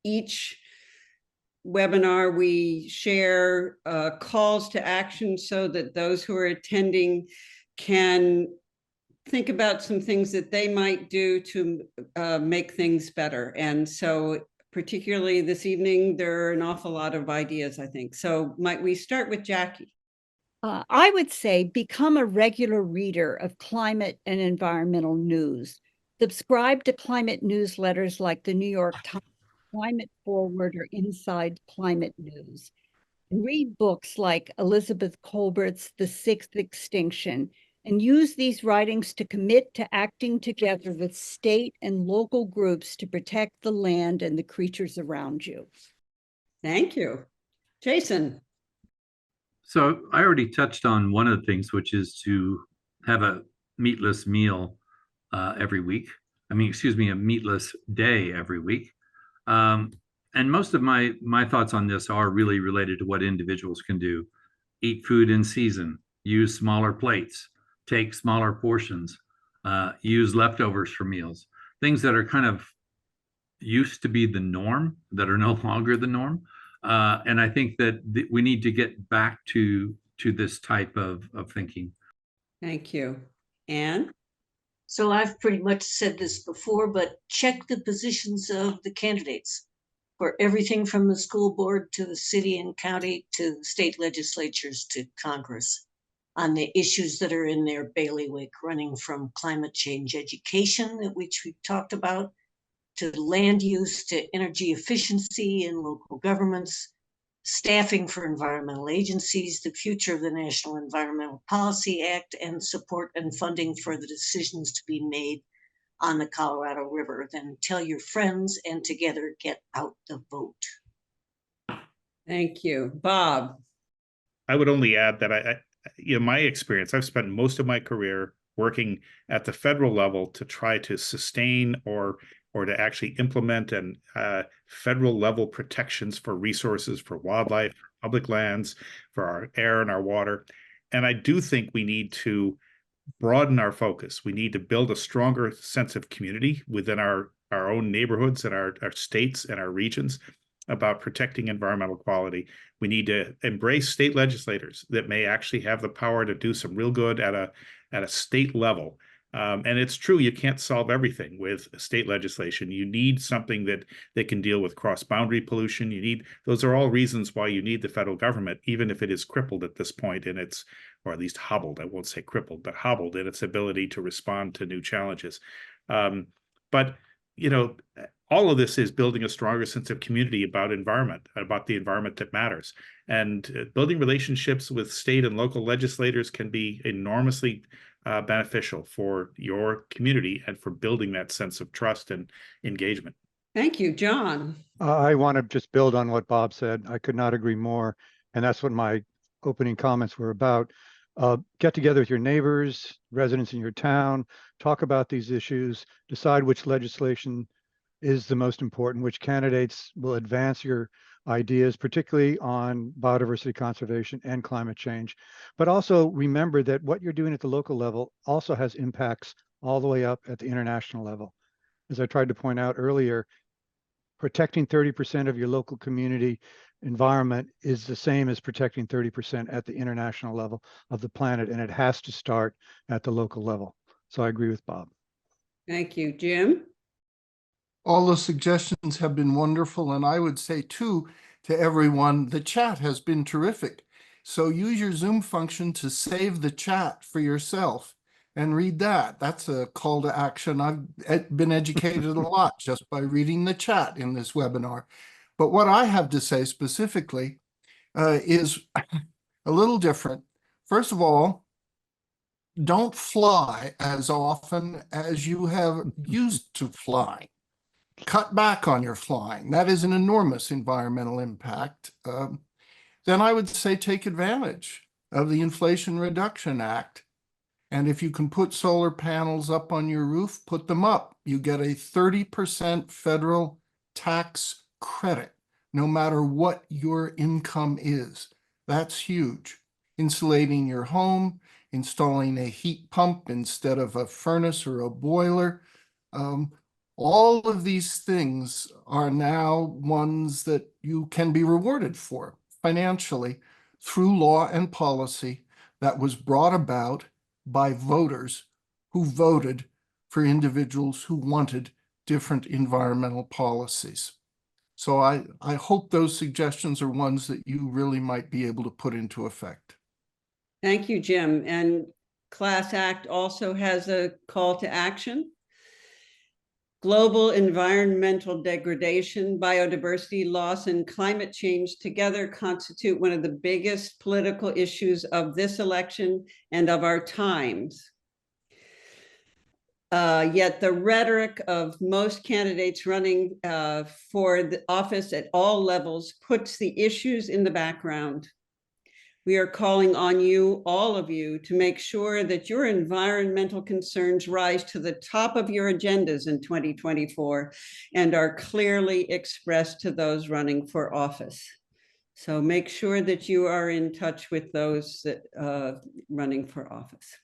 each webinar, we share calls to action so that those who are attending can think about some things that they might do to make things better. And so particularly this evening, there are an awful lot of ideas, I think. So might we start with Jackie? I would say become a regular reader of climate and environmental news. Subscribe to climate newsletters like the New York Times, Climate Forward, or Inside Climate News. And read books like Elizabeth Kolbert's The Sixth Extinction, and use these writings to commit to acting together with state and local groups to protect the land and the creatures around you. Thank you. Jason. So I already touched on one of the things, which is to have a meatless meal every week. A meatless day every week. And most of my thoughts on this are really related to what individuals can do. Eat food in season, use smaller plates, take smaller portions, use leftovers for meals. Things that are kind of used to be the norm that are no longer the norm. And I think that we need to get back to this type of thinking. Thank you. Anne? So I've pretty much said this before, but check the positions of the candidates for everything from the school board to the city and county to the state legislatures to Congress on the issues that are in their bailiwick, running from climate change education, which we talked about, to land use, to energy efficiency in local governments, staffing for environmental agencies, the future of the National Environmental Policy Act, and support and funding for the decisions to be made on the Colorado River. Then tell your friends and together get out the vote. Thank you. Bob? I would only add that my experience, I've spent most of my career working at the federal level to try to sustain or to actually implement and federal level protections for resources, for wildlife, for public lands, for our air and our water. And I do think we need to broaden our focus. We need to build a stronger sense of community within our own neighborhoods and our states and our regions about protecting environmental quality. We need to embrace state legislators that may actually have the power to do some real good at a state level. And it's true, you can't solve everything with state legislation. You need something that can deal with cross-boundary pollution. Those are all reasons why you need the federal government, even if it is crippled at this point in its, or at least hobbled, I won't say crippled, but hobbled in its ability to respond to new challenges. But all of this is building a stronger sense of community about the environment that matters. And building relationships with state and local legislators can be enormously beneficial for your community and for building that sense of trust and engagement. Thank you. John? I want to just build on what Bob said. I could not agree more. And that's what my opening comments were about. Get together with your neighbors, residents in your town, talk about these issues, decide which legislation is the most important, which candidates will advance your ideas, particularly on biodiversity conservation and climate change. But also remember that what you're doing at the local level also has impacts all the way up at the international level. As I tried to point out earlier, protecting 30% of your local community environment is the same as protecting 30% at the international level of the planet, and it has to start at the local level. So I agree with Bob. Thank you. Jim? All the suggestions have been wonderful, and I would say too to everyone, the chat has been terrific. So use your Zoom function to save the chat for yourself and read that. That's a call to action. I've been educated a lot just by reading the chat in this webinar. But what I have to say specifically is a little different. First of all, don't fly as often as you have used to flying. Cut back on your flying. That is an enormous environmental impact. Then I would say take advantage of the Inflation Reduction Act. And if you can put solar panels up on your roof, put them up. You get a 30% federal tax credit, no matter what your income is. That's huge. Insulating your home, installing a heat pump instead of a furnace or a boiler, All of these things are now ones that you can be rewarded for financially through law and policy that was brought about by voters who voted for individuals who wanted different environmental policies. So I hope those suggestions are ones that you really might be able to put into effect. Thank you, Jim. And Class Act also has a call to action. Global environmental degradation, biodiversity loss, and climate change together constitute one of the biggest political issues of this election and of our times. Yet the rhetoric of most candidates running for the office at all levels puts the issues in the background. We are calling on you, all of you, to make sure that your environmental concerns rise to the top of your agendas in 2024 and are clearly expressed to those running for office. So make sure that you are in touch with those that running for office.